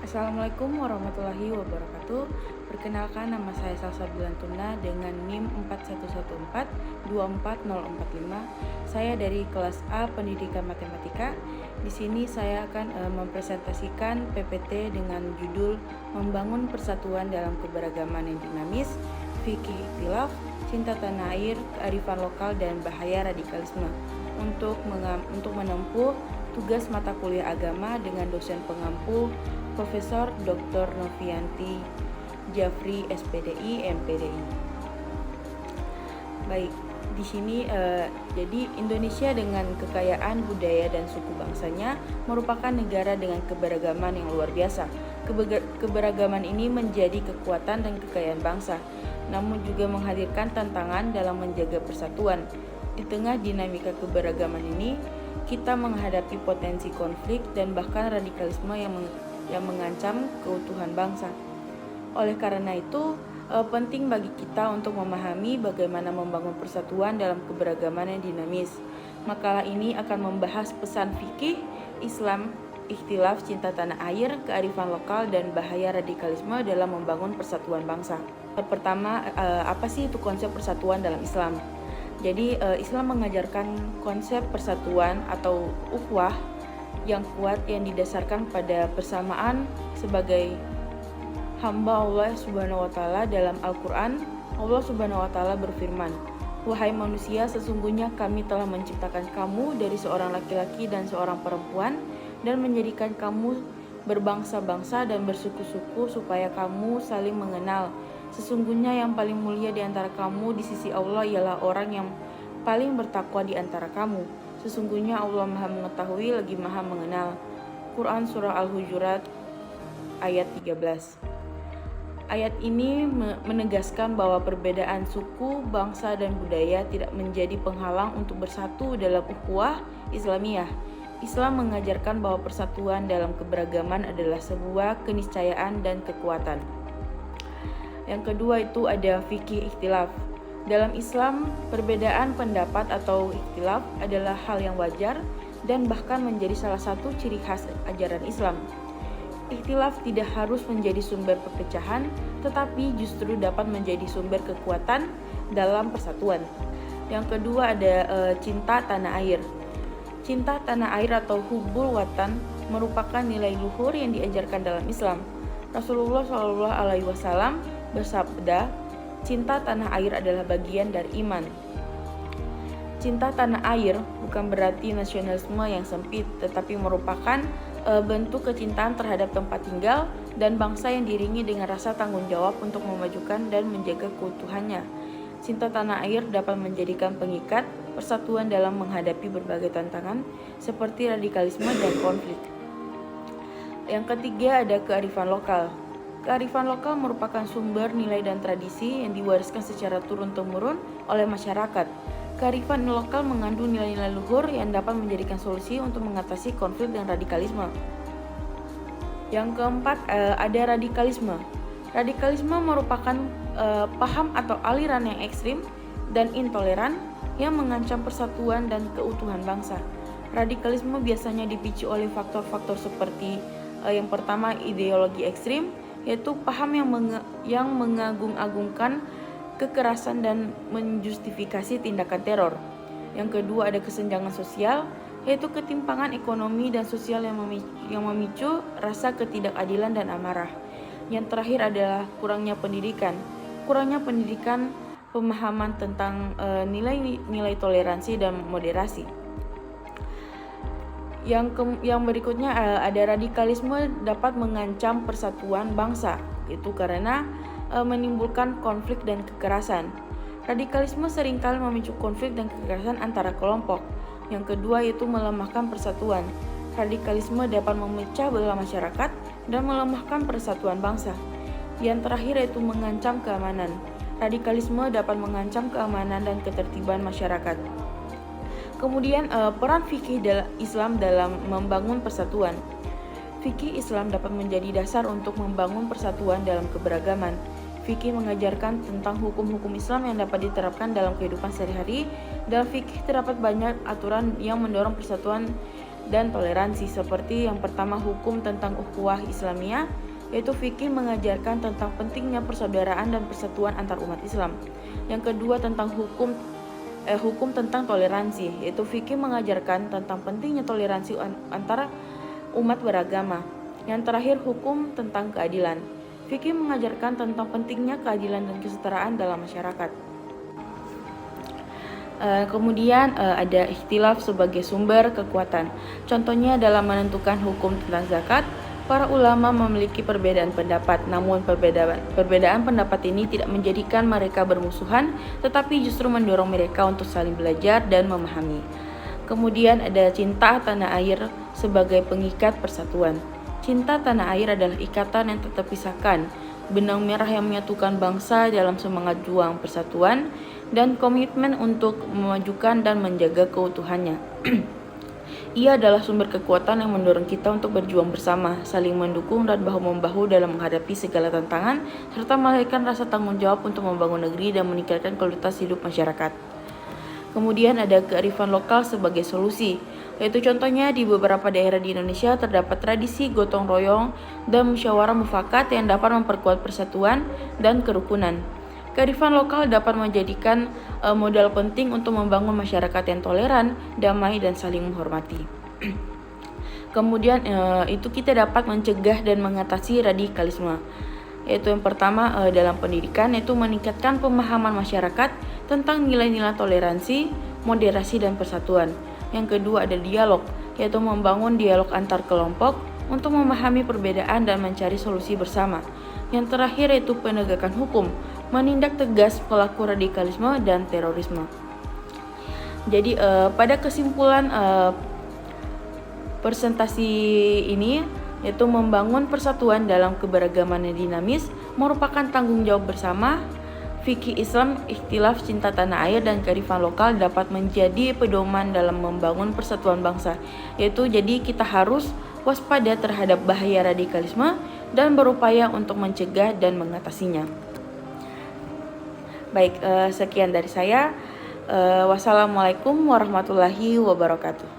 Assalamualaikum warahmatullahi wabarakatuh. Perkenalkan, nama saya Salsa Bilantuna dengan NIM 4114-24045. Saya dari kelas A Pendidikan Matematika. Di sini saya akan mempresentasikan PPT dengan judul Membangun Persatuan dalam Keberagaman yang Dinamis, Fikih Ikhtilaf, Cinta Tanah Air, Kearifan Lokal, dan Bahaya Radikalisme untuk menempuh tugas mata kuliah agama dengan dosen pengampu Profesor Dr. Novianti Jafri SPDI MPDI. Baik, di sini jadi Indonesia dengan kekayaan budaya dan suku bangsanya merupakan negara dengan keberagaman yang luar biasa. Keberagaman ini menjadi kekuatan dan kekayaan bangsa, namun juga menghadirkan tantangan dalam menjaga persatuan. Di tengah dinamika keberagaman ini, kita menghadapi potensi konflik dan bahkan radikalisme yang mengancam keutuhan bangsa. Oleh karena itu, penting bagi kita untuk memahami bagaimana membangun persatuan dalam keberagaman yang dinamis. Makalah ini akan membahas pesan fikih, Islam, ikhtilaf, cinta tanah air, kearifan lokal, dan bahaya radikalisme dalam membangun persatuan bangsa. Pertama, apa sih itu konsep persatuan dalam Islam? Jadi Islam mengajarkan konsep persatuan atau ukhuwah yang kuat yang didasarkan pada persamaan sebagai hamba Allah Subhanahu wa taala. Dalam Al-Qur'an, Allah Subhanahu wa taala berfirman, "Wahai manusia, sesungguhnya kami telah menciptakan kamu dari seorang laki-laki dan seorang perempuan dan menjadikan kamu berbangsa-bangsa dan bersuku-suku supaya kamu saling mengenal. Sesungguhnya yang paling mulia di antara kamu di sisi Allah ialah orang yang paling bertakwa di antara kamu. Sesungguhnya Allah Maha mengetahui lagi Maha mengenal." Quran Surah Al-Hujurat ayat 13. Ayat ini menegaskan bahwa perbedaan suku, bangsa, dan budaya tidak menjadi penghalang untuk bersatu dalam ukhuwah Islamiyah. Islam mengajarkan bahwa persatuan dalam keberagaman adalah sebuah keniscayaan dan kekuatan. Yang kedua itu ada fikih ikhtilaf. Dalam Islam, perbedaan pendapat atau ikhtilaf adalah hal yang wajar dan bahkan menjadi salah satu ciri khas ajaran Islam. Ikhtilaf tidak harus menjadi sumber perpecahan, tetapi justru dapat menjadi sumber kekuatan dalam persatuan. Yang kedua ada cinta tanah air. Cinta tanah air atau hubbul watan merupakan nilai luhur yang diajarkan dalam Islam. Rasulullah SAW bersabda, "Cinta tanah air adalah bagian dari iman." Cinta tanah air bukan berarti nasionalisme yang sempit, tetapi merupakan bentuk kecintaan terhadap tempat tinggal dan bangsa yang diiringi dengan rasa tanggung jawab untuk memajukan dan menjaga keutuhannya. Cinta tanah air dapat menjadikan pengikat persatuan dalam menghadapi berbagai tantangan seperti radikalisme dan konflik. Yang ketiga ada kearifan lokal. Kearifan lokal merupakan sumber nilai dan tradisi yang diwariskan secara turun-temurun oleh masyarakat. Kearifan lokal mengandung nilai-nilai luhur yang dapat menjadikan solusi untuk mengatasi konflik dan radikalisme. Yang keempat ada radikalisme. Radikalisme merupakan paham atau aliran yang ekstrim dan intoleran yang mengancam persatuan dan keutuhan bangsa. Radikalisme biasanya dipicu oleh faktor-faktor seperti yang pertama ideologi ekstrim, yaitu paham yang mengagung-agungkan kekerasan dan menjustifikasi tindakan teror. Yang kedua ada kesenjangan sosial, yaitu ketimpangan ekonomi dan sosial yang memicu rasa ketidakadilan dan amarah. Yang terakhir adalah kurangnya pendidikan. Kurangnya pendidikan pemahaman tentang nilai-nilai toleransi dan moderasi. Yang berikutnya ada radikalisme dapat mengancam persatuan bangsa, itu karena menimbulkan konflik dan kekerasan. Radikalisme seringkali memicu konflik dan kekerasan antara kelompok. Yang kedua yaitu melemahkan persatuan. Radikalisme dapat memecah belah masyarakat dan melemahkan persatuan bangsa. Yang terakhir yaitu mengancam keamanan. Radikalisme dapat mengancam keamanan dan ketertiban masyarakat. Kemudian peran fikih Islam dalam membangun persatuan. Fikih Islam dapat menjadi dasar untuk membangun persatuan dalam keberagaman. Fikih mengajarkan tentang hukum-hukum Islam yang dapat diterapkan dalam kehidupan sehari-hari. Dalam fikih terdapat banyak aturan yang mendorong persatuan dan toleransi. Seperti yang pertama, hukum tentang ukhuwah Islamiyah, yaitu fikih mengajarkan tentang pentingnya persaudaraan dan persatuan antar umat Islam. Yang kedua, tentang hukum tentang toleransi, yaitu fikih mengajarkan tentang pentingnya toleransi antara umat beragama. Yang terakhir, hukum tentang keadilan. Fikih mengajarkan tentang pentingnya keadilan dan kesetaraan dalam masyarakat. Kemudian ada ikhtilaf sebagai sumber kekuatan. Contohnya dalam menentukan hukum tentang zakat, para ulama memiliki perbedaan pendapat, namun perbedaan pendapat ini tidak menjadikan mereka bermusuhan, tetapi justru mendorong mereka untuk saling belajar dan memahami. Kemudian ada cinta tanah air sebagai pengikat persatuan. Cinta tanah air adalah ikatan yang tak terpisahkan, benang merah yang menyatukan bangsa dalam semangat juang persatuan, dan komitmen untuk memajukan dan menjaga keutuhannya. Ia adalah sumber kekuatan yang mendorong kita untuk berjuang bersama, saling mendukung dan bahu-membahu dalam menghadapi segala tantangan, serta melahirkan rasa tanggung jawab untuk membangun negeri dan meningkatkan kualitas hidup masyarakat. Kemudian ada kearifan lokal sebagai solusi, yaitu contohnya di beberapa daerah di Indonesia terdapat tradisi gotong royong dan musyawarah mufakat yang dapat memperkuat persatuan dan kerukunan. Kearifan lokal dapat menjadikan modal penting untuk membangun masyarakat yang toleran, damai, dan saling menghormati. Kemudian itu kita dapat mencegah dan mengatasi radikalisme. Yaitu yang pertama dalam pendidikan, yaitu meningkatkan pemahaman masyarakat tentang nilai-nilai toleransi, moderasi, dan persatuan. Yang kedua ada dialog, yaitu membangun dialog antar kelompok untuk memahami perbedaan dan mencari solusi bersama. Yang terakhir yaitu penegakan hukum, menindak tegas pelaku radikalisme dan terorisme. Jadi pada kesimpulan presentasi ini, yaitu membangun persatuan dalam keberagaman yang dinamis merupakan tanggung jawab bersama. Fikih Islam, ikhtilaf, cinta tanah air, dan kearifan lokal dapat menjadi pedoman dalam membangun persatuan bangsa. Yaitu jadi kita harus waspada terhadap bahaya radikalisme dan berupaya untuk mencegah dan mengatasinya. Baik, sekian dari saya. Wassalamualaikum warahmatullahi wabarakatuh.